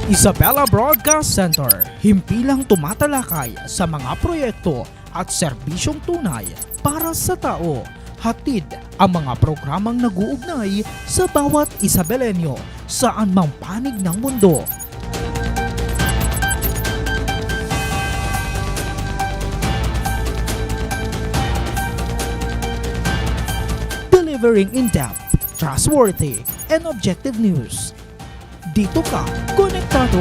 Isabela Broadcast Center, himpilang tumatalakay sa mga proyekto at serbisyong tunay para sa tao. Hatid ang mga programang nag-uugnay sa bawat Isabelenyo saan mang panig ng mundo. Delivering in-depth, trustworthy, and objective news. Dito ka, konektado.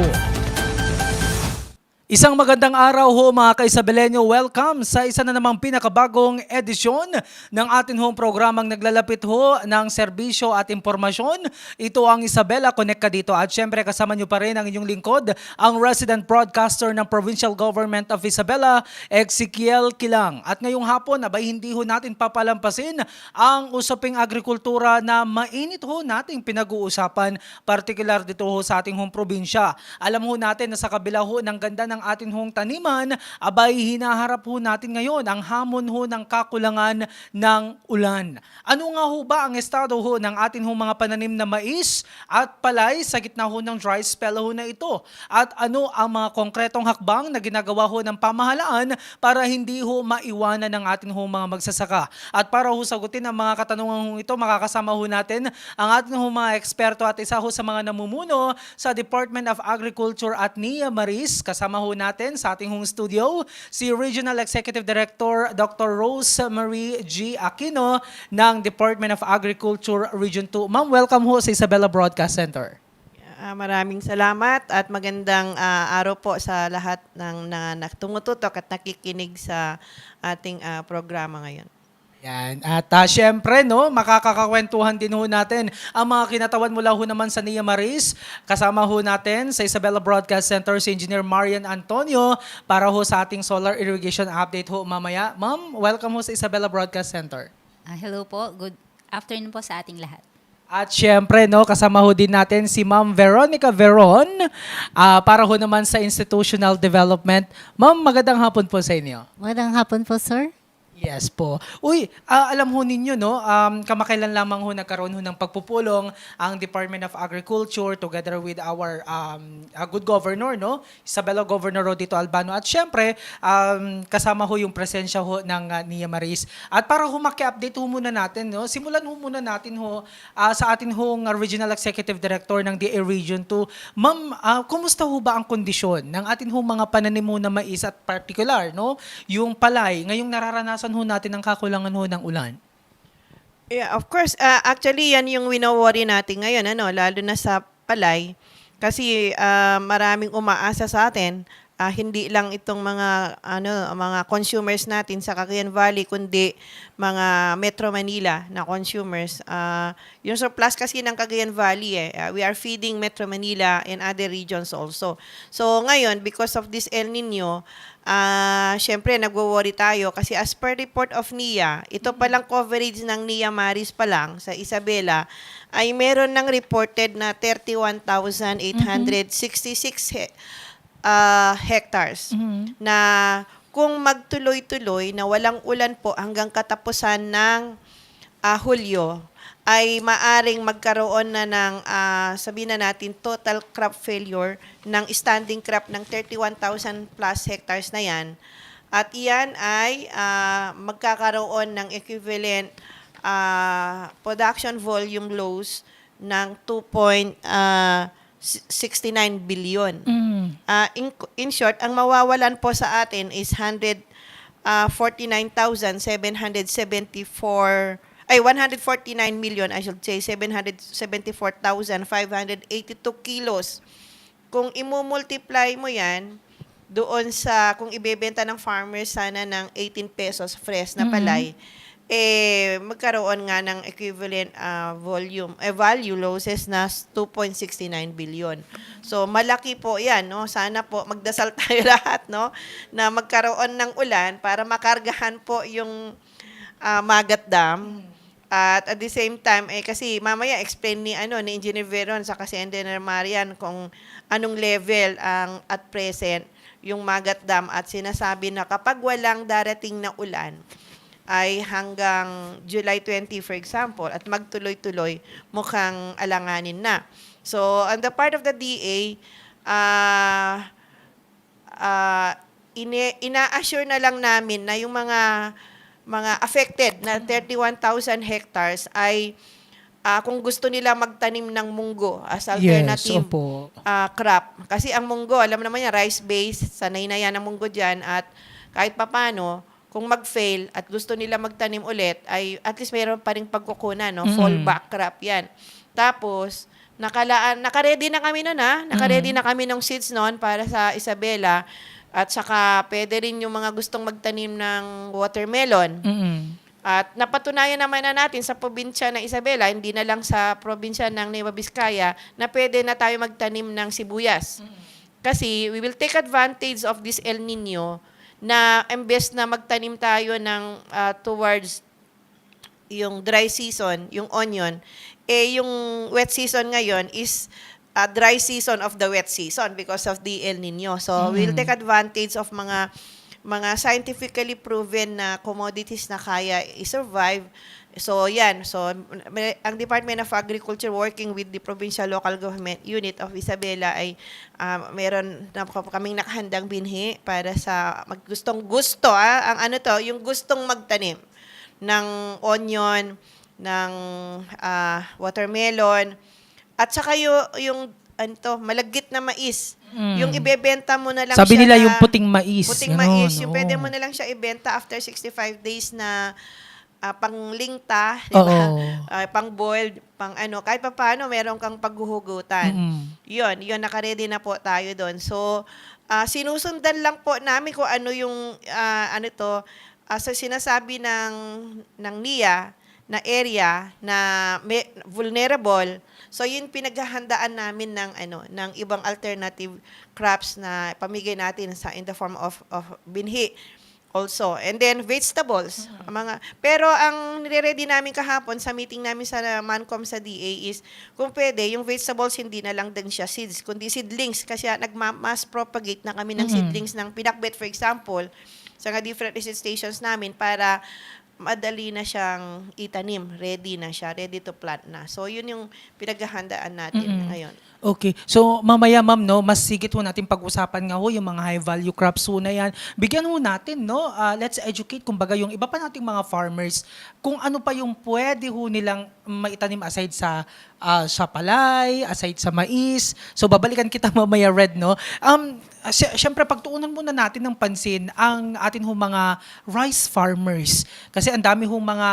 Isang magandang araw ho mga ka-Isabelenyo. Welcome sa isa na namang pinakabagong edisyon ng atin hong programang naglalapit ho ng serbisyo at impormasyon. Ito ang Isabela Connect ka dito. At syempre kasama nyo pa rin ang inyong lingkod, ang resident broadcaster ng Provincial Government of Isabela, Ezekiel Kilang. At ngayong hapon, abay hindi ho natin papalampasin ang usaping agrikultura na mainit ho nating pinag-uusapan, partikular dito ho sa ating hong probinsya. Alam ho natin na sa kabila ho ng ganda ng atin hong taniman, abay hinaharap ho natin ngayon ang hamon ho ng kakulangan ng ulan. Ano nga ho ba ang estado ho ng atin hong mga pananim na mais at palay sa gitna ho ng dry spell ho na ito? At ano ang mga konkretong hakbang na ginagawa ho ng pamahalaan para hindi ho maiwanan ng atin hong mga magsasaka? At para ho sagutin ang mga katanungan ho ito, makakasama ho natin ang ating hong mga eksperto at isa ho sa mga namumuno sa Department of Agriculture at NIA Maris. Kasama ho natin sa ating hong studio si Regional Executive Director Dr. Rosemary G. Aquino ng Department of Agriculture Region 2. Ma'am, welcome ho sa Isabela Broadcast Center. Maraming salamat at magandang araw po sa lahat ng tumututok at nakikinig sa ating programa ngayon. Yan. At syempre, no, makakakakwentuhan din ho natin ang mga kinatawan mula ho naman sa NIA Maris. Kasama ho natin sa Isabela Broadcast Center si Engineer Marian Antonio para ho sa ating solar irrigation update ho mamaya. Ma'am, welcome ho sa Isabela Broadcast Center. Hello po. Good afternoon po sa ating lahat. At syempre, no, kasama ho din natin si Ma'am Veronica Veron para ho naman sa Institutional Development. Ma'am, magandang hapon po sa inyo. Magandang hapon po, sir. Yes po. Uy, alam ho ninyo, no, kamakailan lamang ho nagkaroon ho ng pagpupulong ang Department of Agriculture together with our good governor, no, Isabela Governor Rodito Albano. At syempre, kasama ho yung presensya ho ng NIA Maris. At para ho maki-update ho muna natin, no, simulan ho muna natin ho sa atin hong Regional Executive Director ng DA Region 2. Ma'am, kumusta ho ba ang kondisyon ng atin hong mga pananim ho na mais at particular, no, yung palay, ngayong nararanasan ho natin ang kakulangan ho ng ulan? Yeah, of course, actually yan yung wino-worry natin ngayon, lalo na sa palay kasi maraming umaasa sa atin. Hindi lang itong mga consumers natin sa Cagayan Valley kundi mga Metro Manila na consumers. Yung surplus kasi ng Cagayan Valley we are feeding Metro Manila and other regions also. So ngayon because of this El Nino, syempre nagwo-worry tayo kasi as per report of NIA, ito palang coverage ng NIA Maris pa lang sa Isabela ay meron ng reported na 31,866 hectares na kung magtuloy-tuloy na walang ulan po hanggang katapusan ng Hulyo ay maaring magkaroon na ng sabihin na natin total crop failure ng standing crop ng 31,000 plus hectares na yan. At iyan ay magkakaroon ng equivalent production volume loss ng 2.69 billion. In short, ang mawawalan po sa atin is 149 million, I should say, 774,582 kilos. Kung imumultiply mo yan, doon sa, kung ibebenta ng farmers sana ng 18 pesos fresh na palay, magkaroon nga ng equivalent value losses na 2.69 billion. So malaki po 'yan, no? Sana po magdasal tayo lahat, no, na magkaroon ng ulan para makargahan po yung Magat Dam. At the same time kasi mamaya explain ni Engineer Veron sa kasi Engineer Marian kung anong level ang at present yung Magat Dam at sinasabi na kapag walang darating na ulan ay hanggang July 20, for example, at magtuloy-tuloy, mukhang alanganin na. So, on the part of the DA, ah, ina-assure na lang namin na yung mga affected na 31,000 hectares ay kung gusto nila magtanim ng munggo as alternative opo. crop. Kasi ang munggo, alam naman yan, rice-based, sanay na yan ang munggo dyan at kahit papano, kung mag-fail at gusto nila magtanim ulit, ay at least mayroon pa rin pagkukunan, no? Fallback crop yan. Tapos, naka-ready na kami nun, ha? Naka-ready na kami ng seeds noon para sa Isabela at saka pwede rin yung mga gustong magtanim ng watermelon. At napatunayan naman na natin sa probinsya ng Isabela, hindi na lang sa probinsya ng Nueva Vizcaya, na pwede na tayo magtanim ng sibuyas. Kasi we will take advantage of this El Nino na imbes na magtanim tayo ng towards yung dry season, yung onion, yung wet season ngayon is dry season of the wet season because of the El Nino. So we'll take advantage of mga scientifically proven na commodities na kaya i-survive. So, yan. So, ang Department of Agriculture working with the Provincial Local Government Unit of Isabela ay meron na kaming nakahandang binhi para sa gustong-gusto. Ang ano to, yung gustong magtanim ng onion, ng watermelon, at saka yung malagkit na mais. Yung ibebenta mo na lang Sabi siya nila na, yung puting mais. puting Ganun, mais, yung oo. pwede mo na lang siya ibenta after 65 days na panglingta, di ba? Oo. Pang-boiled, kahit pa paano, meron kang paghuhugutan. Yun, naka-ready na po tayo doon. So, sinusundan lang po namin kung ano yung, sa sinasabi ng NIA, na area na vulnerable. So yun pinaghahandaan namin ng ibang alternative crops na pamigay natin in the form of binhi also. And then vegetables. Pero ang nire-ready namin kahapon sa meeting namin sa Mancom sa DA is kung pwede yung vegetables hindi na lang din siya seeds kundi seedlings kasi nagma-mass propagate na kami ng seedlings ng pinakbet for example sa mga different research stations namin para madali na siyang itanim, ready na siya, ready to plant na. So, yun yung pinaghahandaan natin ngayon. Okay. So, mamaya ma'am, no, mas sigit ho natin pag-usapan nga ho yung mga high-value crops ho na yan. Bigyan ho natin, no, let's educate, kumbaga yung iba pa nating mga farmers, kung ano pa yung pwede ho nilang maitanim aside sa palay, aside sa mais. So, babalikan kita mamaya, Red, no. Siyempre, pagtuunan muna natin ng pansin ang atin ho mga rice farmers. Kasi ang dami ho mga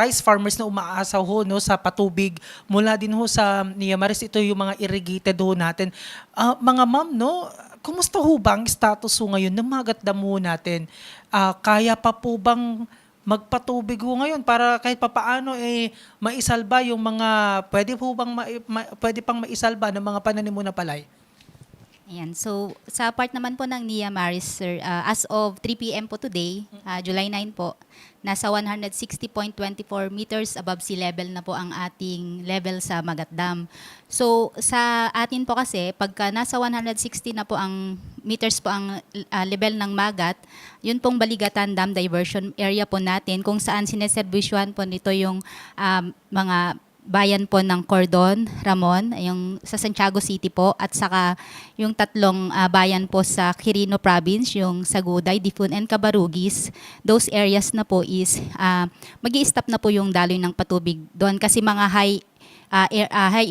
rice farmers na umaasa ho no, sa patubig mula din ho sa Niamaris. Ito yung mga irrigated ho natin. Mga ma'am, no, kumusta ho ba ang status ho ngayon ng mga gatdam ho natin? Kaya pa po bang magpatubig ho ngayon para kahit papaano maisalba yung mga pwede pang maisalba ng mga pananim mo na palay? Ayan. So, sa part naman po ng NIA Maris, sir, as of 3 p.m. po today, July 9 po, nasa 160.24 meters above sea level na po ang ating level sa Magat Dam. So, sa atin po kasi, pagka nasa 160 na po ang meters po ang level ng Magat, yun pong Baligatan Dam Diversion Area po natin, kung saan sineservisyohan po nito yung mga bayan po ng Cordon, Ramon, yung sa Santiago City po, at saka yung tatlong bayan po sa Quirino Province, yung Saguday, Difun, and Cabarugis. Those areas na po is mag-i-stop na po yung daloy ng patubig doon kasi mga high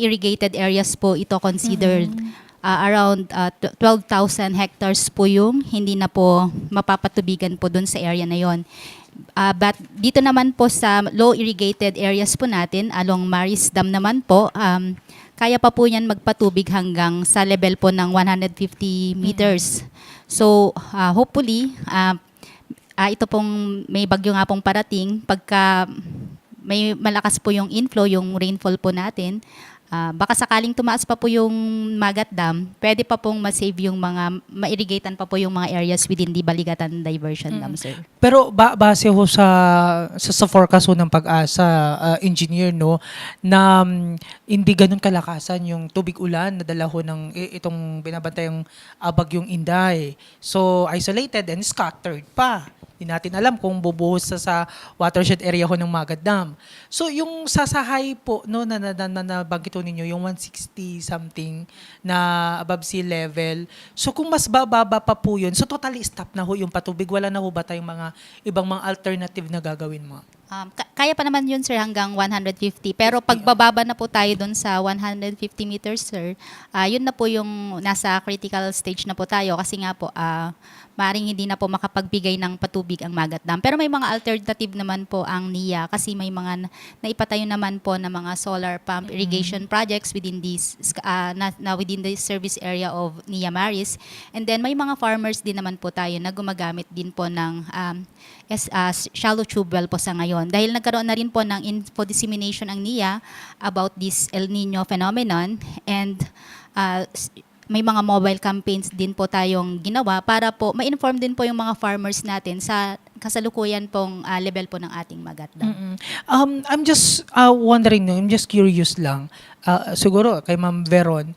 irrigated areas po ito considered. Around 12,000 hectares po yung hindi na po mapapatubigan po doon sa area na yon. But dito naman po sa low irrigated areas po natin, along Maris Dam naman po, kaya pa po yan magpatubig hanggang sa level po ng 150 meters. So hopefully, ito pong may bagyo nga pong parating, pagka may malakas po yung inflow, yung rainfall po natin, baka sakaling tumaas pa po yung Magat Dam, pwede pa pong ma-save yung mga, ma-irrigatan pa po yung mga areas within the Baligatan Diversion Dam, sir. Pero base ho sa forecast ho ng Pag-asa, engineer, no, na hindi ganun kalakasan yung tubig ulan na dala ho ng itong binabantayang bagyong Inday. So, isolated and scattered pa. Hindi natin alam kung bubuhos sa watershed area ho ng Magat Dam. So yung sasahay po no na nabanggit ho ninyo yung 160 something na above sea level. So kung mas bababa pa po yun, so totally stop na ho yung patubig. Wala na ho ba tayong mga ibang mga alternative na gagawin mo? Kaya pa naman yun, sir, hanggang 150. Pero pagbababa na po tayo dun sa 150 meters, sir, yun na po yung nasa critical stage na po tayo kasi nga po, maaaring hindi na po makapagbigay ng patubig ang Magat Dam. Pero may mga alternative naman po ang NIA kasi may mga naipatayo naman po na mga solar pump irrigation projects within this within the service area of NIA Maris. And then may mga farmers din naman po tayo na gumagamit din po ng shallow tube well po sa ngayon. Dahil nagkaroon na rin po ng info dissemination ang NIA about this El Nino phenomenon and may mga mobile campaigns din po tayong ginawa para po ma-inform din po yung mga farmers natin sa kasalukuyan pong level po ng ating Magat Dam. I'm just wondering, no, I'm just curious lang. Siguro kay Ma'am Veron,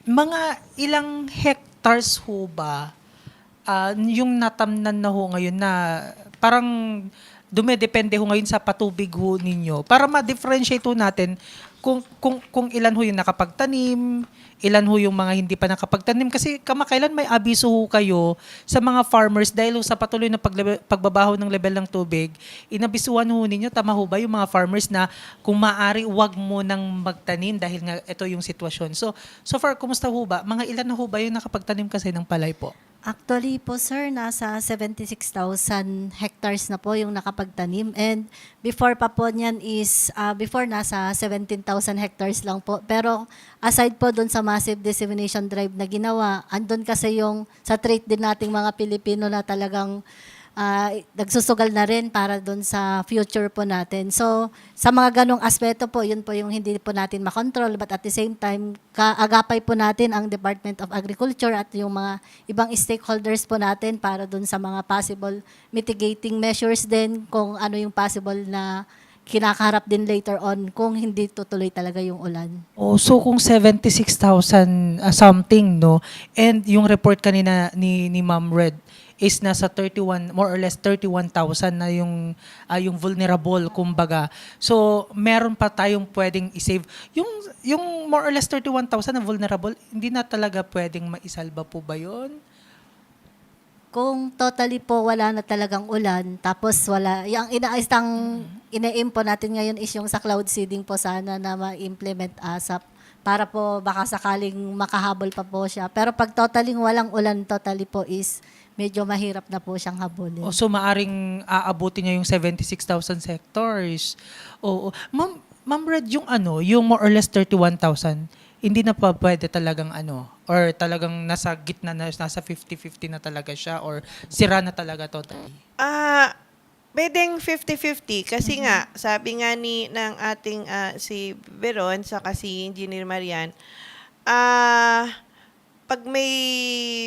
mga ilang hectares ho ba yung natamnan na ho ngayon na parang dumedepende ho ngayon sa patubig ho ninyo para ma-differentiate ho natin kung ilan ho yung nakapagtanim, ilan ho yung mga hindi pa nakapagtanim. Kasi kamakailan may abiso ho kayo sa mga farmers dahil ho sa patuloy na pagbabaho ng level ng tubig, inabisuhan ho ninyo, tama ho ba yung mga farmers na kung maaari, wag mo nang magtanim dahil nga ito yung sitwasyon. So far, kumusta ho ba? Mga ilan na ho ba yung nakapagtanim kasi ng palay po? Actually po sir, nasa 76,000 hectares na po yung nakapagtanim and before pa po niyan is, before nasa 17,000 hectares lang po. Pero aside po dun sa massive dissemination drive na ginawa, andun kasi yung sa trait din nating mga Pilipino na talagang nagsusugal na rin para dun sa future po natin. So, sa mga ganong aspeto po, yun po yung hindi po natin makontrol but at the same time, kaagapay po natin ang Department of Agriculture at yung mga ibang stakeholders po natin para dun sa mga possible mitigating measures din kung ano yung possible na kinakaharap din later on kung hindi tutuloy talaga yung ulan. Oh, so kung 76,000 something, no? And yung report kanina ni Ma'am Red is nasa 31, more or less 31,000 na yung vulnerable, kumbaga. So, meron pa tayong pwedeng isave. Yung more or less 31,000 na vulnerable, hindi na talaga pwedeng maisalba po ba yun? Kung totally po wala na talagang ulan, tapos wala, yung ina-aim po natin ngayon is yung sa cloud seeding po sana na ma-implement ASAP para po baka sakaling makahabol pa po siya. Pero pag totaling walang ulan, totally po is medyo mahirap na po siyang habulin. O, so, maaring aabutin niya yung 76,000 hectares. Oo. Ma'am Red, yung more or less 31,000, hindi na pa pwede talagang or talagang nasa gitna na, nasa 50-50 na talaga siya or sira na talaga totally? Pwedeng 50-50 kasi nga, sabi nga ng ating si Veron saka si Engineer Marian, pag may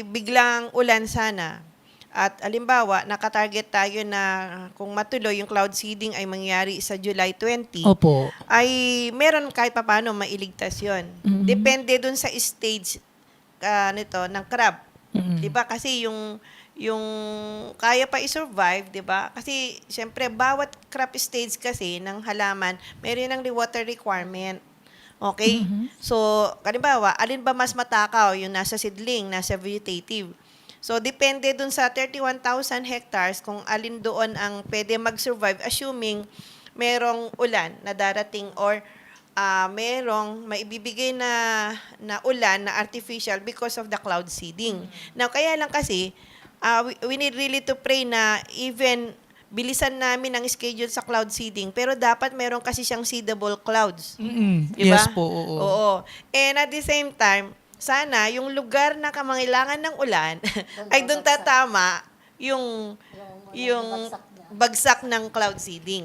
biglang ulan sana at alimbawa nakatarget tayo na kung matuloy yung cloud seeding ay mangyari sa July 20, Opo. ay meron kahit papaano mailigtas yun. Depende dun sa stage ng crab. Mm-mm. 'Di ba? Kasi yung kaya pa i-survive, 'di ba? Kasi syempre bawat crop stage kasi ng halaman, meron ng water requirement. Okay? So, halimbawa, alin ba mas matakaw? Yung nasa seedling, nasa vegetative. So, depende dun sa 31,000 hectares kung alin doon ang pwede mag-survive assuming merong ulan na darating or merong maibibigay na ulan na artificial because of the cloud seeding. Now, kaya lang kasi, we need really to pray na even bilisan namin ang schedule sa cloud seeding, pero dapat meron kasi siyang seedable clouds. Diba? Yes po, oo. Oo. And at the same time, sana yung lugar na kamangailangan ng ulan ay doon tatama yung bagsak ng cloud seeding.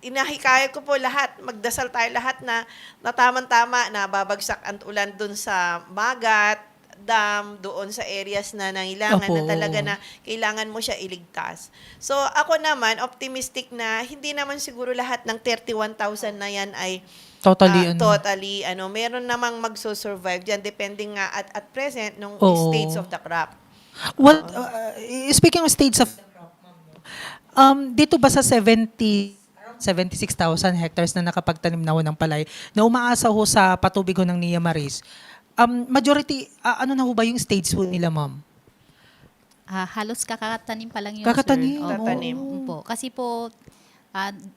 Inahikayat ko po lahat, magdasal tayo lahat na tamang-tama na babagsak ang ulan doon sa Magat Dam, doon sa areas na nangailangan Opo. na talaga na kailangan mo siya iligtas. So ako naman, optimistic na hindi naman siguro lahat ng 31,000 na yan ay meron namang magso-survive dyan depending nga at present nung Oo. states of the crop. What, speaking of states of dito ba sa 76,000 hectares na nakapagtanim na ho ng palay, na umaasa ho sa patubig ho ng Nia Maris, majority, ano na ho ba yung states ho nila, ma'am? Halos kakatanim pa lang yun, Kakatanim? sir. Tatanim. Po. Kasi po,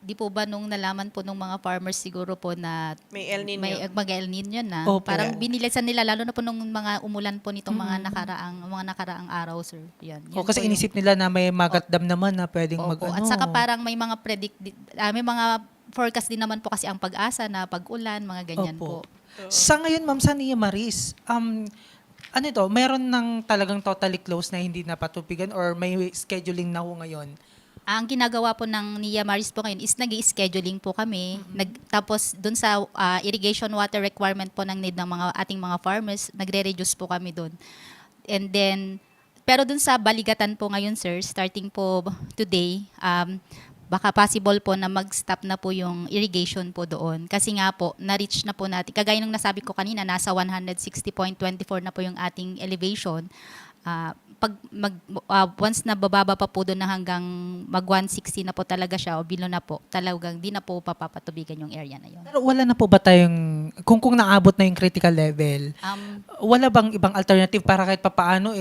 di po ba nung nalaman po ng mga farmers siguro po na May El Nino. may mag-El Nino na. Opo. Parang binilisan nila lalo na po nung mga umulan po nitong mga nakaraang araw, sir. Yan. O Yun kasi po yung- inisip nila na may magatdam naman na pwedeng Opo. mag-ano. At saka parang may mga may mga forecast din naman po kasi ang pag-asa na pag-ulan, mga ganyan Opo. po. Sa ngayon, ma'am, sa Nia Maris, ano ito, meron ng talagang totally closed na hindi napatupigan or may scheduling na ho ngayon? Ang ginagawa po ng Nia Maris po ngayon is nag-scheduling po kami. Tapos dun sa irrigation water requirement po ng need ng mga ating mga farmers, nagre-reduce po kami dun. And then, pero dun sa baligatan po ngayon, sir, starting po today, baka possible po na mag-stop na po yung irrigation po doon. Kasi nga po, na-reach na po natin. Kagaya nung nasabi ko kanina, nasa 160.24 na po yung ating elevation. Once na bababa pa po doon na hanggang mag 160 na po talaga siya o below na po, talagang di na po papapatubigan yung area na yun. Pero wala na po ba tayong, kung naabot na yung critical level, wala bang ibang alternative para kahit papaano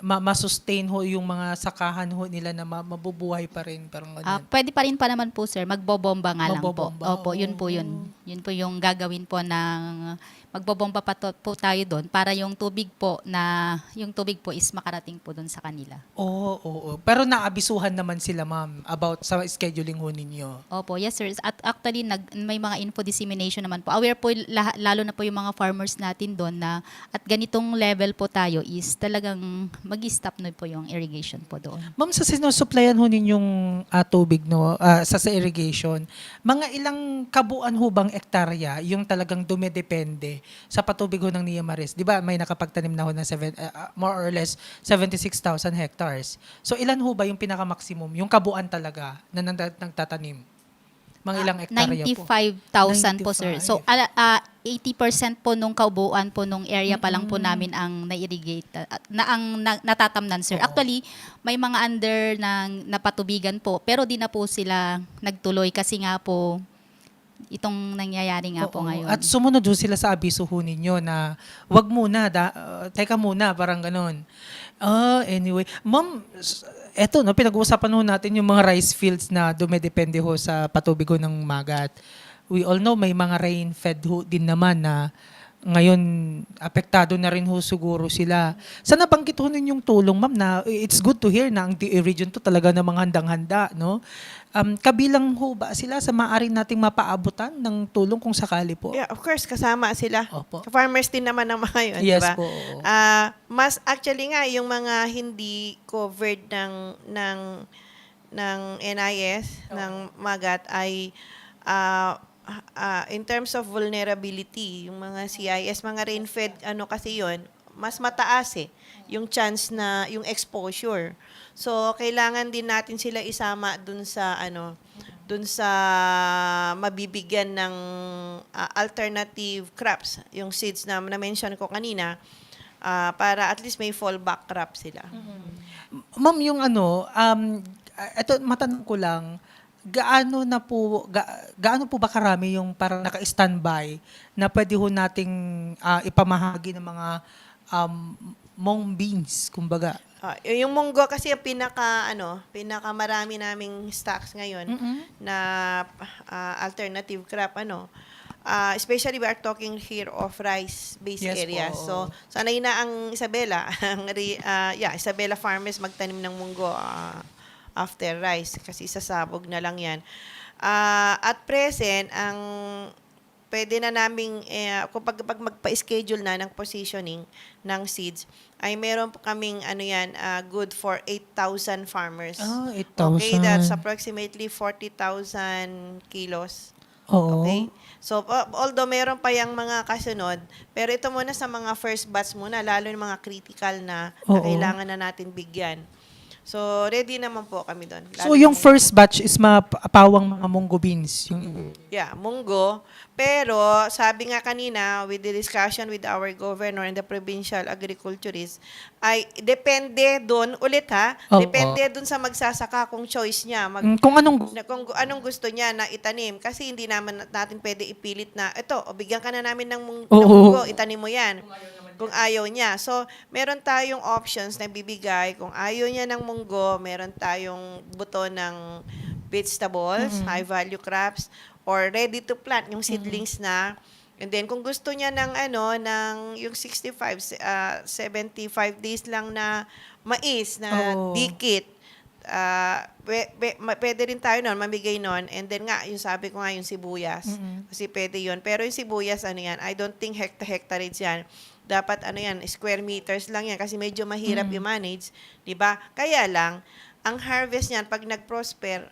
ma-sustain ho yung mga sakahan ho nila na mabubuhay pa rin? Parang ganyan. Pwede pa rin pa naman po, sir. Magbobomba nga lang po. Magbobomba, Opo, yun po yun. Yun po yung gagawin po ng magbobomba pa po tayo doon para yung tubig po is makarating po doon sa kanila. Oo. Pero naabisuhan naman sila, ma'am, about sa scheduling ho ninyo. Opo, yes sir. At actually may mga info dissemination naman po. Aware po lalo na po yung mga farmers natin doon na at ganitong level po tayo is talagang mag-stop na po yung irrigation po doon. Ma'am, sa sinusuplayan ho ninyong tubig no, sa irrigation, mga ilang kabuuan ho bang ektarya yung talagang dumedepende sa patubig ho ng Nia Maris? Di ba may nakapagtanim na ho ng more or less 76,000 hectares. So ilan ho ba yung pinaka-maximum, yung kabuuan talaga na nagtatanim? Mga ilang ektarya po? 95,000 po, sir. 95. So, 80% po nung kaubuan po nung area pa lang po namin ang na-irrigate, natatamnan, sir. Oo. Actually, may mga under ng napatubigan po, pero di na po sila nagtuloy kasi nga po, itong nangyayari nga po Oo. ngayon. At sumunod ho sila sa abiso ho ninyo na wag muna, teka muna, parang ganon. Anyway, ma'am, eto, no, pinag-uusapan ho natin yung mga rice fields na dumedepende ho sa patubig ho ng Magat. We all know may mga rain-fed ho din naman na ngayon apektado na rin ho siguro sila. Sa nabanggit ho ninyong tulong, ma'am, na it's good to hear na ang DA region to talaga namang handang-handa, no? Kabilang ho ba sila sa maaari nating mapaabutan ng tulong kung sakali po? Yeah, of course, kasama sila. Opo. Farmers din naman ng mga yun, Yes di ba? po. Mas actually nga, yung mga hindi covered ng NIS, ng Magat, ay in terms of vulnerability, yung mga CIS, mga rain-fed, kasi yon mas mataas yung chance na, yung exposure. So, kailangan din natin sila isama dun sa mabibigyan ng alternative crops, yung seeds na na-mention ko kanina, para at least may fallback crop sila. Ma'am, yung eto matanong ko lang, gaano po ba karami yung parang naka-standby na pwede ho nating ipamahagi ng mga mung beans, kumbaga? Yung munggo kasi yung pinaka-marami naming stocks ngayon na alternative crop, especially we are talking here of rice-based Yes areas. po, oo. So, sanay na ang Isabela, Isabela farmers magtanim ng munggo after rice kasi sasabog na lang yan. At present, ang pwede na naming, pag magpa-schedule na ng positioning ng seeds, ay meron po kaming good for 8,000 farmers. 8,000. Okay, that's approximately 40,000 kilos. Oo. Okay? So, although meron pa yung mga kasunod, pero ito muna sa mga first batch muna, lalo yung mga critical na Oo. kailangan na natin bigyan. So, ready naman po kami doon. So yung first batch is mapawang mga munggo beans. Yeah, munggo. Pero, sabi nga kanina, with the discussion with our governor and the provincial agriculturist, ay depende doon, ulit ha, Oo. depende doon sa magsasaka kung choice niya. Kung anong Kung anong gusto niya na itanim. Kasi hindi naman natin pwede ipilit na, ito, o bigyan ka na namin ng Oo. munggo, itanim mo yan. Kung ayaw niya. So, meron tayong options na bibigay. Kung ayaw niya ng munggo, meron tayong buto ng vegetables, high-value crops, or ready to plant, yung seedlings na. And then, kung gusto niya ng, ng yung 75 days lang na mais, na Oo. dikit, pwede rin tayo nun, mamigay nun. And then nga, yung sabi ko nga, yung sibuyas. Kasi pwede yun. Pero yung sibuyas, I don't think hectareage yan. Dapat, square meters lang yan. Kasi medyo mahirap i-manage. Diba? Kaya lang, ang harvest niyan, pag nag-prosper,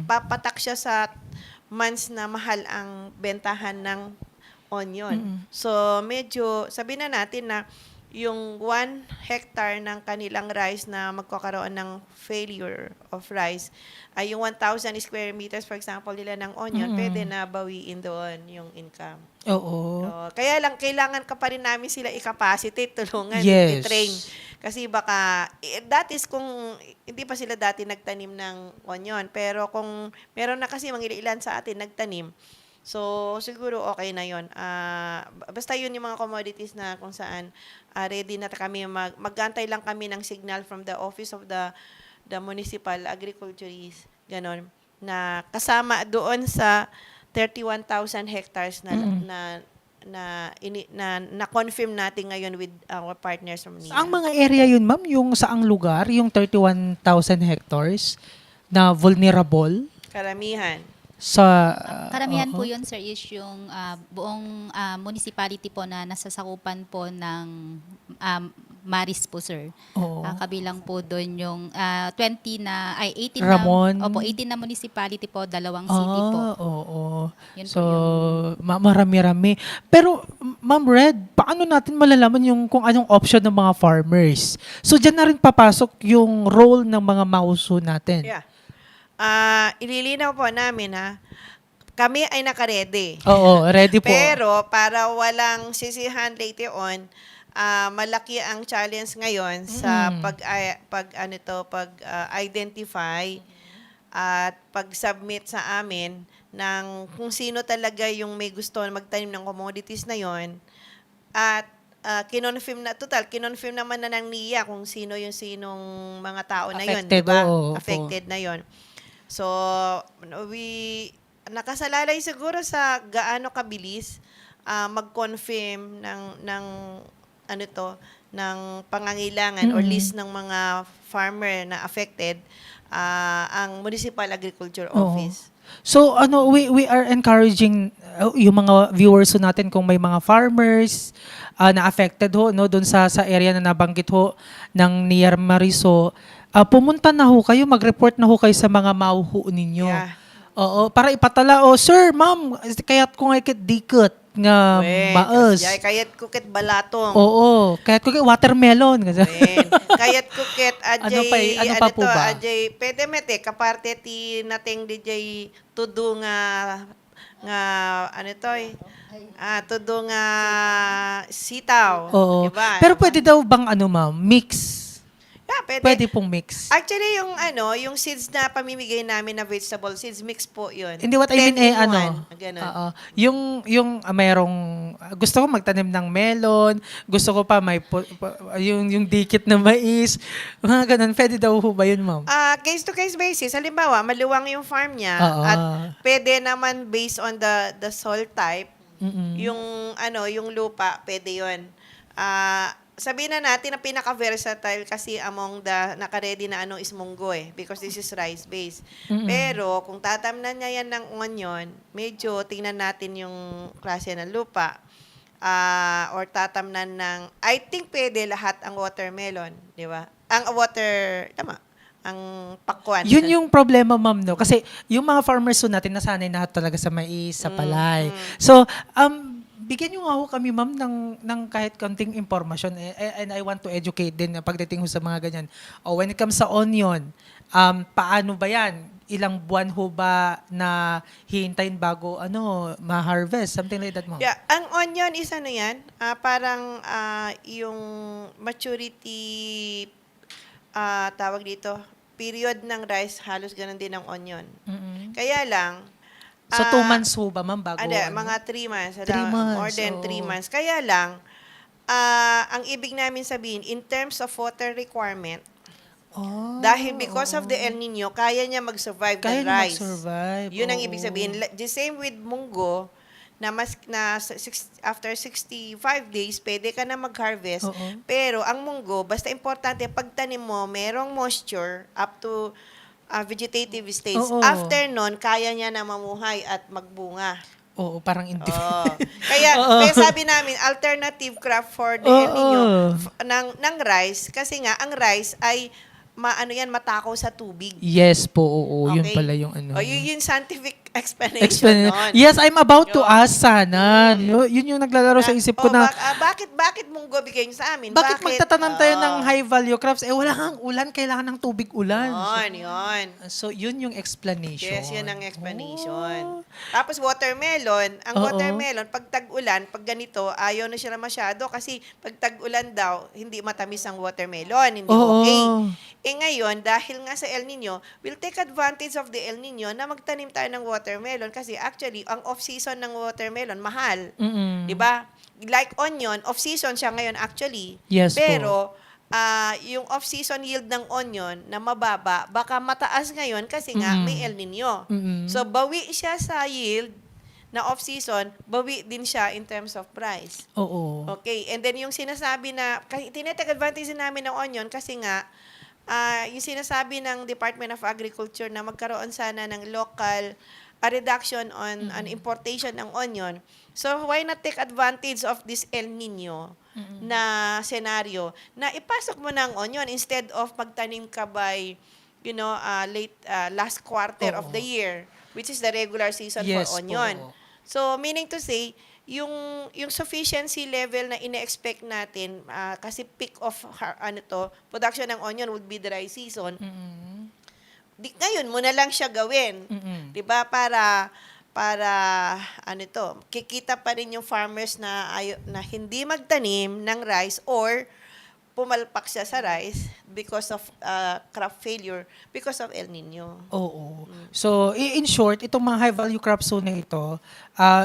papatak siya sa months na mahal ang bentahan ng onion. So, medyo, sabi na natin na yung 1 hectare ng kanilang rice na magkakaroon ng failure of rice, ay yung 1,000 square meters, for example, nila ng onion, pwede na bawiin doon yung income. Oo. So, kaya lang, kailangan ka pa rin namin sila i-capacitate, tulungan, Yes. i-train. Kasi baka, that is kung hindi pa sila dati nagtanim ng onion. Pero kung meron na kasi mga ilan sa atin nagtanim, so siguro okay na yon. Basta yun yung mga commodities na kung saan ready na kami, mag-antay lang kami ng signal from the office of the municipal agriculturist, ganon, na kasama doon sa 31,000 hectares na confirm natin ngayon with our partners from NIA. Saang mga area yun, ma'am? Yung saang lugar? Yung 31,000 hectares na vulnerable? Karamihan. Sa... Karamihan oo. po yun, sir, is yung buong municipality po na nasasakupan po ng Maris po, sir. Oo. Kabilang po doon yung 18 Ramon. na, 18 na municipality po, 2 city po. Oo. Yun So, po marami-rami. Pero, Ma'am Red, paano natin malalaman yung kung anong option ng mga farmers? So, dyan na rin papasok yung role ng mga mauso natin. Yeah. Ililinaw po namin kami ay nakaredy. Oo, ready po. Pero para walang sisihan later on, malaki ang challenge ngayon sa pag-identify at pag-submit sa amin ng kung sino talaga yung may gusto magtanim ng commodities na yon. At kinonfirm naman na ng NIA kung sinong mga tao na yon, Affected, di ba? oo, Affected na yon. So, nakasalalay siguro sa gaano kabilis mag-confirm ng pangangailangan or list ng mga farmer na affected ang Municipal Agriculture Office. So we are encouraging yung mga viewers ho natin kung may mga farmers na affected ho no doon sa area na nabanggit ho ng Nier Mariso, pumunta na ho kayo, mag-report na ho kayo sa mga mauho ninyo. Yeah. Oo, para ipatala, sir, ma'am, kaya't kung ay dikit nga maas. Kayat kukit balatong. Oo, kaya't kung watermelon. Kayat kukit Ano pa po ba? Ajay, pwede mete, kaparte ti nating DJ tudo nga tudo nga sitaw. Oo. Diba? Pero pwede daw bang ma'am, mix? Yeah, pwede. Pwede pong mix. Actually, yung seeds na pamimigay namin na vegetable seeds, mix po yun. Hindi, what I mean 10 in 1, ganun. Oo. Yung mayroong gusto ko magtanim ng melon, gusto ko pa may yung dikit na mais, mga ganun. Pwede daw ho ba yun, ma'am? Case to case basis. Halimbawa, maluwang yung farm niya Oo. at pwede naman based on the soil type, yung lupa, pwede yun. Sabihin na natin na pinaka-versatile kasi among the naka-ready na is munggo because this is rice-based. Pero kung tatamnan niya yan ng onion, medyo tingnan natin yung klase ng lupa. Or tatamnan ng, I think pwede lahat ang watermelon, di ba? Ang pakwan. Yun yung problema, ma'am, no? Kasi yung mga farmers ho natin nasanay na talaga sa mais, sa palay. So, bigyan niyo nga ho kami, ma'am, ng kahit konting impormasyon. And I want to educate din pagdating ho sa mga ganyan. When it comes sa onion, paano ba yan? Ilang buwan ho ba na hihintayin bago ma-harvest? Something like that, ma'am. Yeah, ang onion is ano yan, parang yung maturity, tawag dito, period ng rice, halos ganun din ng onion. Mm-mm. Kaya lang, So 2 months ho ba, ma'am, bago? mga 3 months. 3 months, More than 3 oo. months. Kaya lang, ang ibig namin sabihin, in terms of water requirement, Oh, dahil because of the El Nino, kaya niya mag-survive kaya the niya rice. mag-survive. Yun ang oo. ibig sabihin. The same with munggo, after 65 days, pwede ka na mag-harvest. Oo. Pero ang munggo, basta importante, pagtanim mo, merong moisture up to vegetative stage. Oo. After nun, kaya niya na mamuhay at magbunga. Oo, parang Oh. Kaya, Oo. kaya sabi namin, alternative crop for the El Nino ng rice. Kasi nga, ang rice ay matakaw sa tubig. Yes po, oo. Yun Okay? pala yung ano. O, yun yung scientific explanation nun. Yes, I'm about to Yun. ask sana. Yun yung naglalaro sa isip ko na, bakit munggo bigay niyo sa amin? bakit magtatanim tayo ng Oo. high value crops? Wala kang ulan, kailangan ng tubig ulan. Yun. So, yun yung explanation. Yes, yun ang Oh. explanation. Tapos watermelon, ang Oo. watermelon, pag tag-ulan, pag ganito, ayaw na siya masyado kasi pag tag-ulan daw, hindi matamis ang watermelon, hindi Oo. okay. Ngayon, dahil nga sa El Nino, we'll take advantage of the El Nino na magtanim tayo ng watermelon kasi actually, ang off-season ng watermelon, mahal. Mm-mm. 'Di ba? Like onion, off-season siya ngayon actually. Yes po. Pero yung off-season yield ng onion na mababa, baka mataas ngayon kasi nga may El Nino. Mm-mm. So bawi siya sa yield na off-season, bawi din siya in terms of price. Oo. Okay, and then yung sinasabi na, kasi tinetake advantage din namin ng onion kasi nga, yung sinasabi ng Department of Agriculture na magkaroon sana ng local reduction on importation ng onion. So why not take advantage of this El Nino na scenario na ipasok mo ng onion instead of magtanim ka by last quarter of the year, which is the regular season Yes for onion. po. So meaning to say, yung sufficiency level na ine-expect natin kasi peak of production ng onion would be dry season. Mm-mm. Ngayon mo na lang siya gawin. Mm-mm. 'Di ba? Para kikita pa rin yung farmers na hindi magtanim ng rice or pumalpak siya sa rice because of crop failure because of El Nino. Oo. So, in short, itong mga high value crops na ito,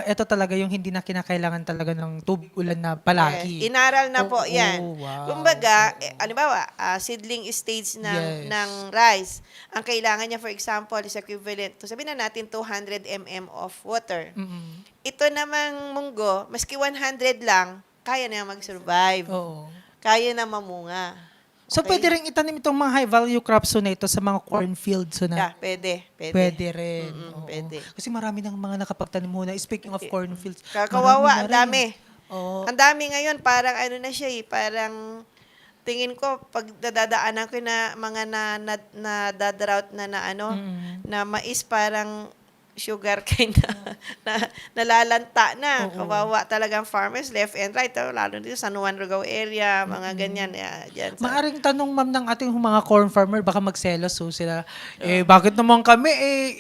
ito talaga yung hindi na kinakailangan talaga ng tubig ulan na palagi. Yes. Inaral na po Oo, 'yan. wow. Kumbaga, halimbawa, seedling stage Yes. ng rice. Ang kailangan niya, for example, is equivalent to, sabihin na natin 200 mm of water. Mm-mm. Ito namang munggo, maski 100 lang, kaya na mag-survive. Oo. Kaya na mamunga. So, Okay? pwede rin itanim itong mga high value crops na ito sa mga cornfields na Yeah, pwede. pwede rin. Mm-mm, Oo. pwede. Kasi marami ng mga nakapagtanim muna. Speaking of cornfields, Kakawawa, marami na ang rin. dami. Oo. Ang dami ngayon, parang na siya parang tingin ko, pag dadaanan ko na mga na-drought na na mais, parang sugar cane na nalalanta na. Oo. Kawawa talagang farmers, left and right. Lalo dito sa San Juan Rugao area, mga ganyan. Dyan sa, Maaring tanong, ma'am, ng ating mga corn farmer, baka magselos sila. Bakit naman kami,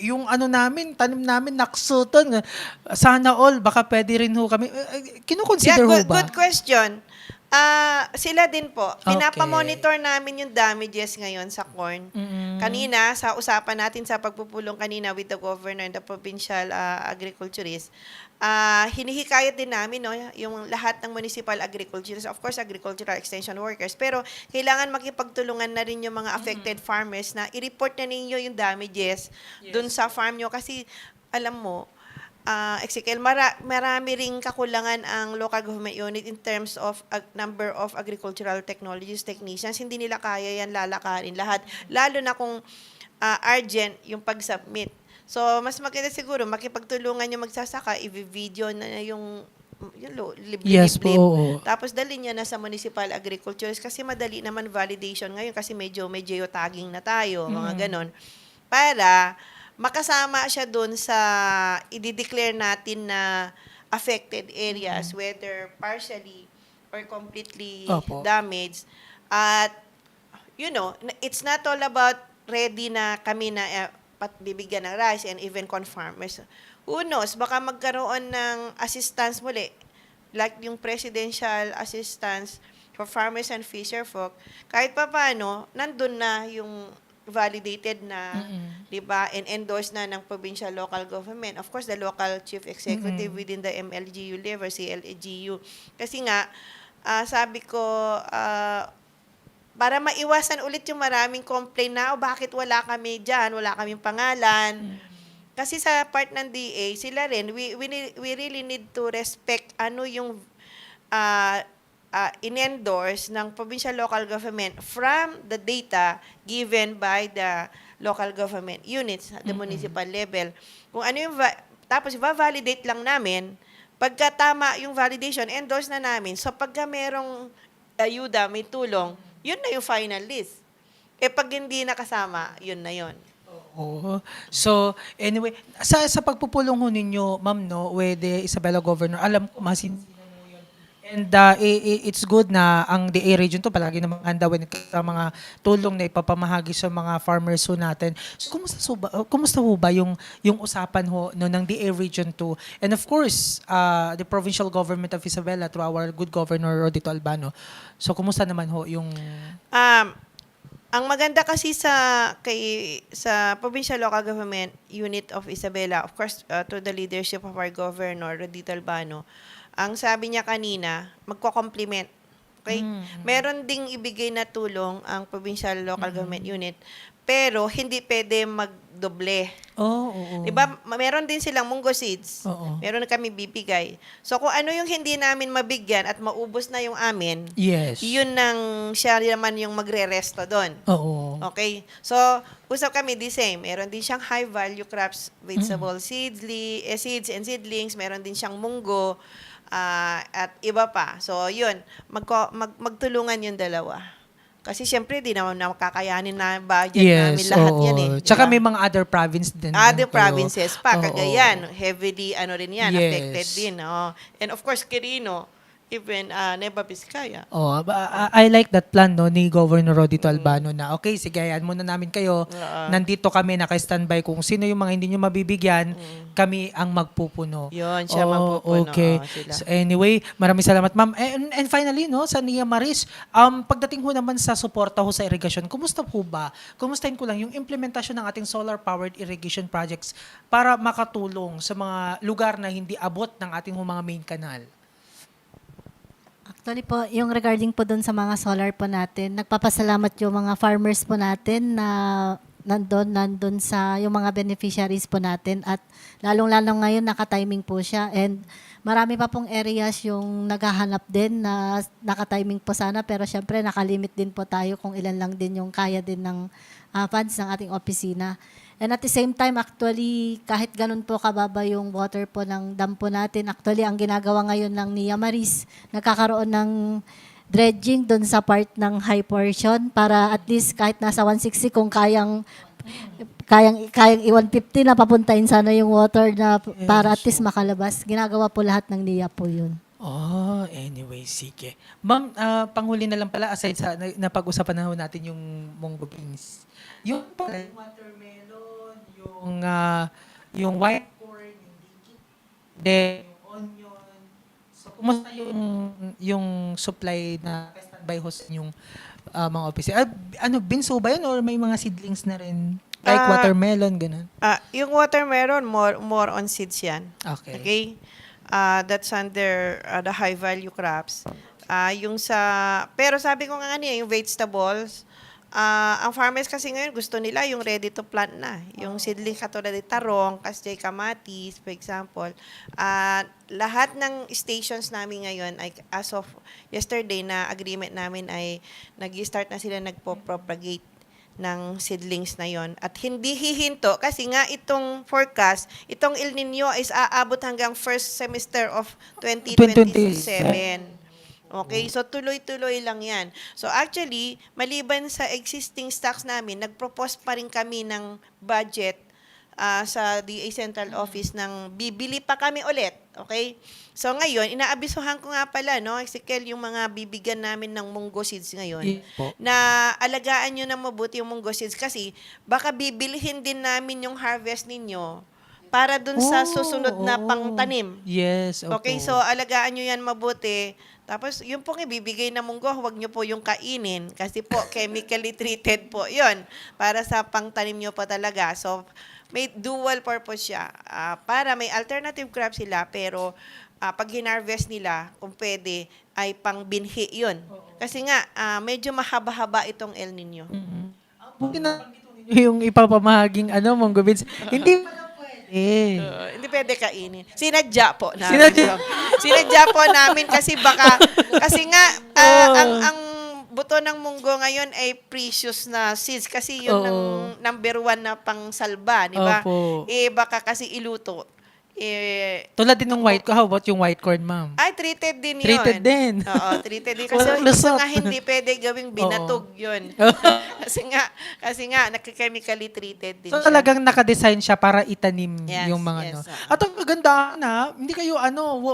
yung namin, tanim namin, naksuton. Sana all, baka pwede rin ho kami. Kinukonsider ho ba? good question. Sila din po. Okay. Pinapamonitor namin yung damages ngayon sa corn. Mm-mm. Kanina, sa usapan natin sa pagpupulong kanina with the governor and the provincial agriculturist, hinihikayat din namin yung lahat ng municipal agriculturists, of course, agricultural extension workers, pero kailangan makipagtulungan na rin yung mga affected farmers na i-report na ninyo yung damages dun sa farm nyo kasi alam mo, Ezekiel, marami ring kakulangan ang local government unit in terms of number of agricultural technologies, technicians. Hindi nila kaya yan lalakarin lahat. Lalo na kung urgent yung pag-submit. So, mas maganda siguro, makipagtulungan yung magsasaka, i-video na yung Yes po, oo. Tapos dali niya na sa municipal agricultures kasi madali naman validation ngayon kasi medyo may geotagging na tayo, mga ganon. Para makasama siya doon sa i-declare natin na affected areas, whether partially or completely Opo. damaged. At it's not all about ready na kami na bibigyan ng rice and even corn farmers. Who knows, baka magkaroon ng assistance muli, like yung presidential assistance for farmers and fisherfolk. Kahit pa paano, nandun na yung validated na, di ba, and endorsed na ng provincial local government. Of course, the local chief executive within the MLGU level, CLGU. Kasi nga, sabi ko, para maiwasan ulit yung maraming complaint na, bakit wala kami dyan, wala kaming pangalan. Kasi sa part ng DA, sila rin, we really need to respect ano yung in-endorse ng provincial local government from the data given by the local government units at the municipal level. Kung ano yung, tapos i-validate lang namin, pagka tama yung validation, endorse na namin. So pagka merong ayuda, may tulong, yun na yung final list. Pag hindi nakasama, yun na yun. Oo. So, anyway, sa pagpupulong ho ninyo, ma'am, no, with the Isabela Governor, alam ko masinsinan mo yun. And it's good na ang DA region to palagi namang handa when it comes sa mga tulong na ipapamahagi sa mga farmers ho natin. So, kumusta ho ba yung usapan ho no, ng DA region 2? And of course, the provincial government of Isabela through our good governor Rodito Albano. So, kumusta naman ho yung... Ang maganda kasi sa provincial local government unit of Isabela, of course, to the leadership of our governor, Rodito Albano, ang sabi niya kanina, magko-complement. Okay? Meron ding ibigay na tulong ang provincial local government unit, pero hindi pwede magdoble. Oo. Diba, meron din silang munggo seeds. Oo. Meron na kami bibigay. So, kung ano yung hindi namin mabigyan at maubos na yung amin, Yes. yun nang siya naman yung magre-resto doon. Oo. Okay? So, usap kami the same. Meron din siyang high value crops, vegetable seeds and seedlings. Meron din siyang munggo at iba pa. So, yun. Magtulungan yung dalawa. Kasi siyempre, di naman na makakayanin na budget namin lahat yan eh. Tsaka Diba? may mga other province din. Other kayo. provinces pa, Oo. Cagayan, heavily, ano rin yan, Yes. affected din. Oh. And of course, Quirino, even Nueva Vizcaya. Oh, I like that plan no ni Governor Rodito Albano na okay, sige, ayan muna namin kayo. Nandito kami naka-standby kung sino yung mga hindi nyo mabibigyan, kami ang magpupuno. Yun, siya magpupuno. Okay. Sila. So anyway, maraming salamat ma'am. And finally no, sa Nia Maris, pagdating ho naman sa suporta ho sa irrigation, kumusta po ba? Kumustahin ko lang yung implementasyon ng ating solar-powered irrigation projects para makatulong sa mga lugar na hindi abot ng ating mga main canal. Actually po, yung regarding po dun sa mga solar po natin, nagpapasalamat yung mga farmers po natin na nandun sa yung mga beneficiaries po natin at lalong-lalong ngayon naka-timing po siya and marami pa pong areas yung naghahanap din na naka-timing po sana pero syempre nakalimit din po tayo kung ilan lang din yung kaya din ng funds ng ating opisina. And at the same time, actually, kahit ganun po kababa yung water po ng dam po natin, actually, ang ginagawa ngayon ng Nia Maris, nagkakaroon ng dredging doon sa part ng high portion para at least kahit nasa 160 kung kayang 150 na papuntahin sana yung water na para at least makalabas. Ginagawa po lahat ng Nia po yun. Oh, anyway, sige. Ma'am, panghuli na lang pala, aside sa napag-usapan na ho natin yung munggo beans. Yung watermelon, yung white corn, yung dikit, then yung onion. So, kumusta yung supply na standby host yung mga office? Binso ba yun or may mga seedlings na rin? Like watermelon, ganun? Yung watermelon, more on seeds yan. Okay. Okay? That's under the high value crops. Pero sabi ko nga yung vegetables, ang farmers kasi ngayon gusto nila yung ready to plant na. Yung seedling katulad ng tarong, kasjay, kamatis, for example. Lahat ng stations namin ngayon, ay, as of yesterday na agreement namin ay nag-start na sila nagpo-propagate ng seedlings na yon at hindi hihinto kasi nga itong forecast, itong El Nino is aabot hanggang first semester of 2027. Okay, so tuloy-tuloy lang yan. So actually, maliban sa existing stocks namin, nag-propose pa rin kami ng budget sa DA Central Office ng bibili pa kami ulit. Okay? So ngayon, inaabisuhan ko nga pala, no, Ezekiel, yung mga bibigyan namin ng munggo seeds ngayon, Yes po. na alagaan nyo na mabuti yung munggo seeds kasi baka bibilihin din namin yung harvest ninyo para dun sa susunod na pangtanim. Yes, opo. Okay, so alagaan nyo yan mabuti. Tapos, yung pong ibibigay na munggo, huwag nyo po yung kainin. Kasi po, chemically treated po yon para sa pangtanim nyo po talaga. So, may dual purpose siya. Para may alternative crop sila, pero pag hinarvest nila, kung pwede, ay pang binhi yun. Kasi nga, medyo mahaba-haba itong El Nino. Buti na yung ipapamahaging munggo beans. Hindi pa na pwede. Hindi pwede kainin. Sinadya po namin. Sinadya. Sinadya po namin kasi kasi nga, ang buto ng munggo ngayon ay precious na seeds kasi yun ang number 1 na pangsalba, di ba? Opo. Baka kasi iluto. Tulad din ng white corn. How about yung white corn, ma'am? Ay, treated din yun. Treated din. Oo, treated din. Walang Kasi lusot. nga hindi pwede gawing binatog yun. kasi nga, nakikemically treated din So siya. talagang nakadesign siya para itanim Yes, yung mga yes, oo. At ang kagandahan na, hindi kayo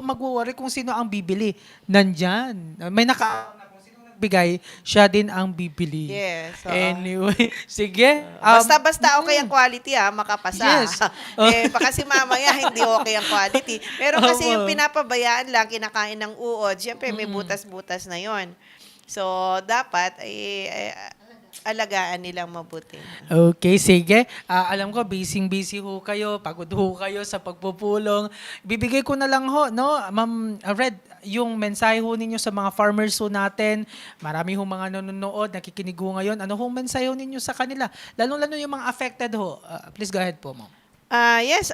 magwo-worry kung sino ang bibili. Nandyan. May kung sino nagbigay, siya din ang bibili. Yes, oo. Anyway, sige. Basta-basta okay ang quality makapasa. Yes. Baka si mamaya hindi okay ang quality. Pero kasi Opo. yung pinapabayaan lang, kinakain ng uod, syempre may butas-butas na yon. So, dapat alagaan nilang mabuti. Okay, sige. Alam ko, busy ho kayo, pagod ho kayo sa pagpupulong. Bibigay ko na lang ho, no? Ma'am Red, yung mensahe ho ninyo sa mga farmers ho natin. Marami ho mga nanonood, nakikinig ho ngayon. Ano ho mensahe ho ninyo sa kanila? Lalo-lalo yung mga affected ho. Please go ahead po, ma'am. Yes,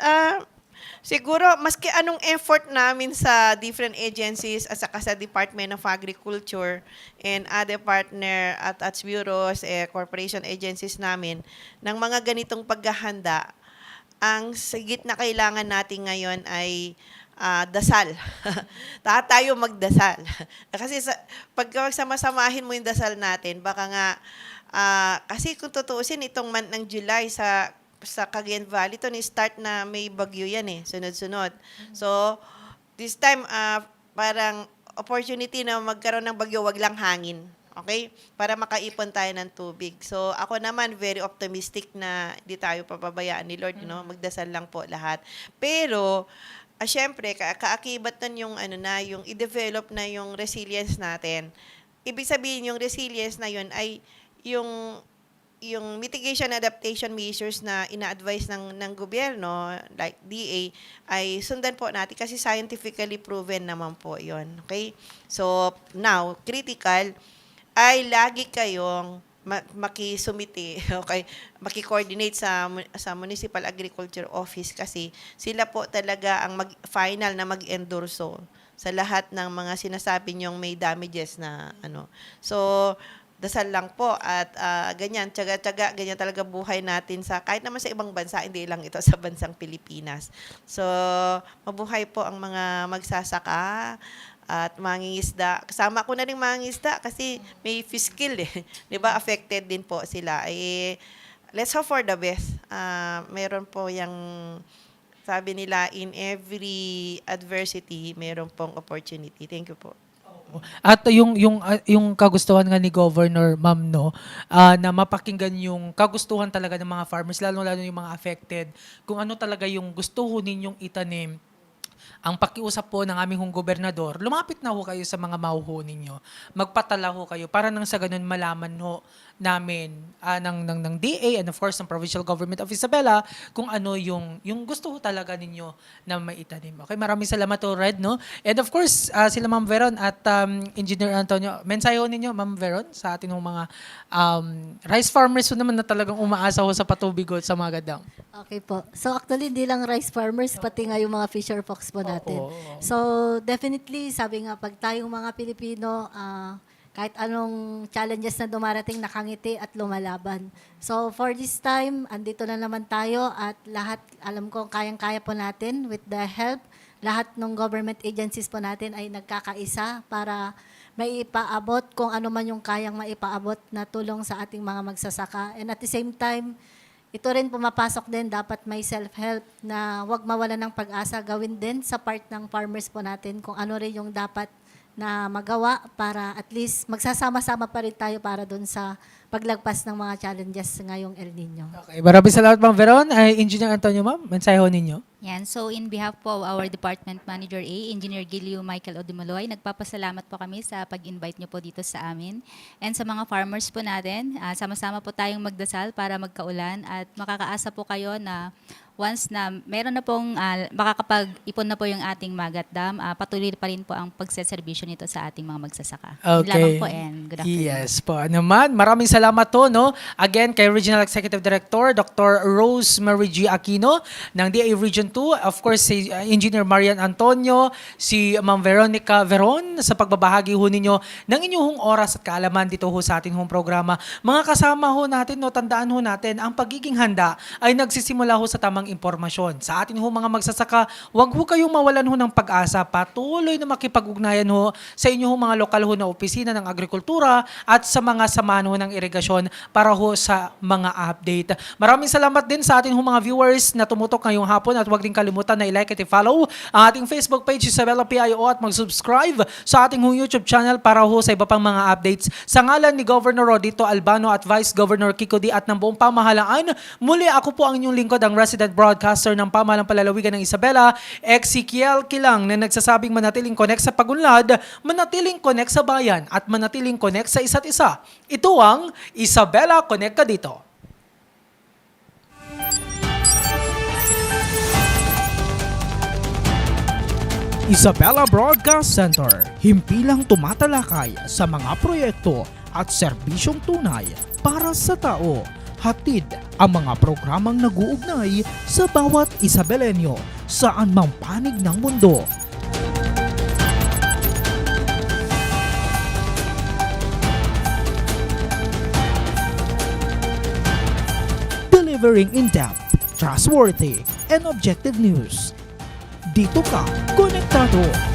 siguro, maski anong effort namin sa different agencies at saka sa Department of Agriculture and other partner at bureaus, corporation agencies namin, ng mga ganitong paghahanda, ang sigit na kailangan natin ngayon ay dasal. Tayo magdasal. Kasi pag sama-samahin mo yung dasal natin, baka nga, kasi kung tutuusin itong month ng July sa Cagayan Valley, ito ni-start na may bagyo yan sunod-sunod. So, this time, parang opportunity na magkaroon ng bagyo, wag lang hangin. Okay? Para makaipon tayo ng tubig. So, ako naman, very optimistic na di tayo papabayaan ni Lord, magdasal lang po lahat. Pero, syempre, kaakibat nun yung i-develop na yung resilience natin. Ibig sabihin, yung resilience na yun ay yung mitigation adaptation measures na ina-advise ng gobyerno, like DA, ay sundan po natin kasi scientifically proven naman po yon. Okay? So, now, critical, ay lagi kayong makisumiti, okay? Maki-coordinate sa Municipal Agriculture Office kasi sila po talaga ang final na mag-endorso sa lahat ng mga sinasabi niyong may damages na So, dasal lang po at ganyan, tiyaga-tiyaga, ganyan talaga buhay natin kahit naman sa ibang bansa, hindi lang ito sa bansang Pilipinas. So, mabuhay po ang mga magsasaka at mangingisda. Kasama ko na rin mangingisda kasi may fiscal di ba? Affected din po sila. Let's hope for the best. Meron po yung sabi nila, in every adversity, meron pong opportunity. Thank you po. At yung kagustuhan nga ni Governor Ma'am na mapakinggan yung kagustuhan talaga ng mga farmers, lalo yung mga affected, kung ano talaga yung gusto ho ninyong itanim. Ang pakiusap po ng aming gobernador, lumapit na ho kayo sa mga mauho ninyo. Magpatala ho kayo para nang sa ganun malaman ho namin ng DA and of course ng Provincial Government of Isabela kung ano yung gusto ho talaga ninyo na maitanim. Okay, maraming salamat ho, Red, no? And of course, sila Ma'am Veron at Engineer Antonio, mensahe ho ninyo, Ma'am Veron, sa ating mga rice farmers ho naman na talagang umaasa ho sa patubig ho sa mga gadang. Okay po. So actually, hindi lang rice farmers, pati nga yung mga fisher folks po natin. Oo. So definitely, sabi nga, pag tayong mga Pilipino, kahit anong challenges na dumarating, nakangiti at lumalaban. So for this time, andito na naman tayo at lahat, alam ko, kayang-kaya po natin with the help. Lahat ng government agencies po natin ay nagkakaisa para maipaabot kung ano man yung kayang maipaabot na tulong sa ating mga magsasaka. And at the same time, ito rin pumapasok din, dapat may self-help na wag mawala ng pag-asa. Gawin din sa part ng farmers po natin kung ano rin yung dapat na magawa para at least magsasama-sama pa rin tayo para doon sa paglagpas ng mga challenges ngayong El Nino. Okay, maraming salamat Ma'am Veron. Ay, Engineer Antonio ma'am, mensahe ho ninyo. Yan. So, in behalf po of our Department Manager A, Engineer Gilio Michael Odimoloy, nagpapasalamat po kami sa pag-invite nyo po dito sa amin. And sa mga farmers po natin, sama-sama po tayong magdasal para magkaulan at makakaasa po kayo na once na meron na pong makakapag-ipon na po yung ating Magat Dam, patuloy pa rin po ang pagseserbisyo nito sa ating mga magsasaka. Yun lamang po and good afternoon. Yes po. Naman, maraming salamat to, no? Again, kay Regional Executive Director, Dr. Rosemary G. Aquino ng DA Region 2. Of course, si Engineer Marian Antonio, si Ma'am Veronica Veron sa pagbabahagi ho ninyo ng inyong oras at kaalaman dito ho sa ating hong programa. Mga kasama ho natin, no, tandaan ho natin, ang pagiging handa ay nagsisimula ho sa tamang impormasyon. Sa atin ho mga magsasaka, wag ho kayong mawalan ho ng pag-asa. Patuloy na makipag-ugnayan ho sa inyong mga lokal ho na opisina ng agrikultura at sa mga samahan ho ng irigasyon para ho sa mga update. Maraming salamat din sa ating ho mga viewers na tumutok ngayong hapon at huwag din kalimutan na i-like at i-follow ang ating Facebook page Isabela PIO at mag-subscribe sa ating ho YouTube channel para ho sa iba pang mga updates. Sa ngalan ni Governor Rodito Albano at Vice Governor Kiko D at ng buong pamahalaan, muli ako po ang inyong lingkod, ang resident broadcaster ng pamahalang palalawigan ng Isabela, Ezekiel Kilang, na nagsasabing manatiling connect sa pagunlad, manatiling connect sa bayan at manatiling connect sa isa't isa. Ito ang Isabela Connect ka dito. Isabela Broadcast Center, himpilang tumatalakay sa mga proyekto at serbisyong tunay para sa tao. Hatid ang mga programang nag-uugnay sa bawat Isabelenyo saan mang panig ng mundo. Delivering in-depth, trustworthy, and objective news. Dito ka, konektado.